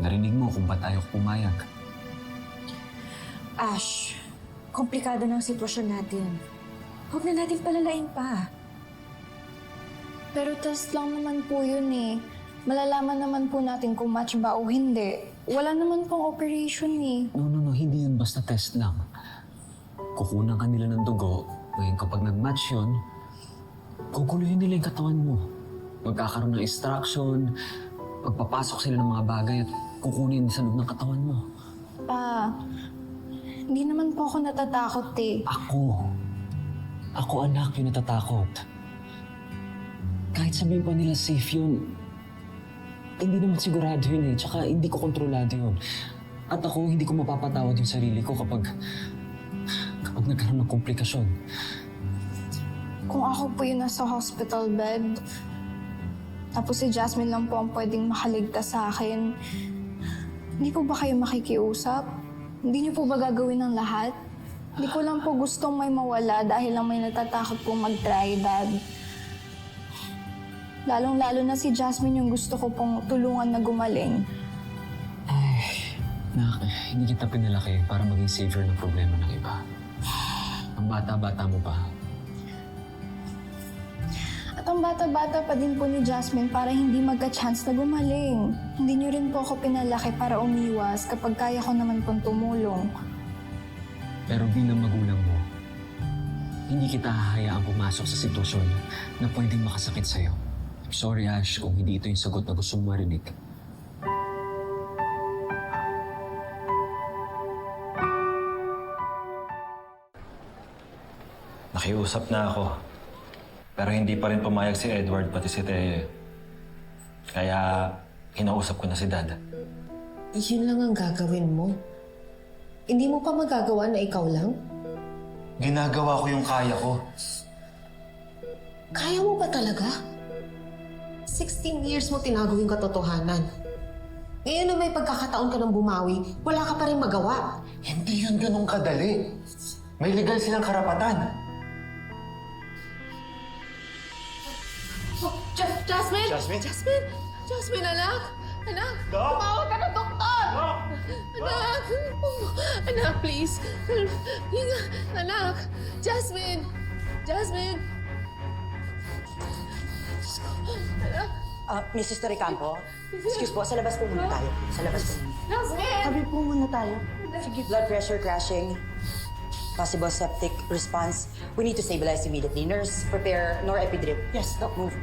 Narinig mo kung ba't ayaw ko pumayag. Ash, komplikado na ang sitwasyon natin. Huwag na natin palalain pa. Pero test lang naman po yun eh. Malalaman naman po natin kung match ba o hindi. Wala naman pong operation eh. No, hindi yun basta test lang. Kukunan ka nila ng dugo. Ngayon kapag nag-match yun, guguluhin nila yung katawan mo. Magkakaroon ng extraction, magpapasok sila ng mga bagay at kukunin sa loob ng katawan mo. Pa, hindi naman po ako natatakot eh. Ako anak yung natatakot. Kahit sabihin pa nila safe yun, hindi naman sigurado yun eh. Tsaka hindi ko kontrolado yun. At ako, hindi ko mapapatawad yung sarili ko kapag nagkaroon ng komplikasyon. Kung ako po yung nasa hospital bed, tapos si Jasmine lang po ang pwedeng makaligtas sa akin, hindi po ba kayo makikiusap? Hindi niyo po ba gagawin ng lahat? Hindi ko lang po gustong may mawala dahil lang may natatakot pong mag-try, Dad. Lalong-lalo na si Jasmine yung gusto ko pong tulungan na gumaling. Ay, hindi kita pinalaki para maging savior ng problema ng iba. Ang bata-bata mo pa. At ang bata-bata pa din po ni Jasmine para hindi magka-chance na gumaling. Hindi niyo rin po ako pinalaki para umiwas kapag kaya ko naman pong tumulong. Pero bilang magulang mo, hindi kita hahayaang pumasok sa sitwasyon na pwedeng makasakit sa'yo. I'm sorry, Ash, kung hindi ito yung sagot na gusto mong marinig. Nakiusap na ako. Pero hindi pa rin pumayag si Edward pati si Teo. Kaya kinausap ko na si Dad. Yun lang ang gagawin mo. Hindi mo pa magagawa na ikaw lang? Ginagawa ko yung kaya ko. Kaya mo ba talaga? 16 years mo tinago yung katotohanan. Ngayon na may pagkakataon ka ng bumawi, wala ka pa rin magawa. Hindi yun ganun kadali. May legal silang karapatan. Jasmine! Jasmine? Jasmine, anak! Anak! Doc! Tumawag ka na, doktor! Doc! Anak! Anak, please! Anak! Jasmine! Jasmine! Anak! Mrs. Torrecampo, excuse po, sa labas po muna tayo. Sa labas po muna. Jasmine! Sabi po muna tayo. Sige, blood pressure crashing. Possible septic response. We need to stabilize immediately. Nurse, prepare norepidrap. Yes, doc, move.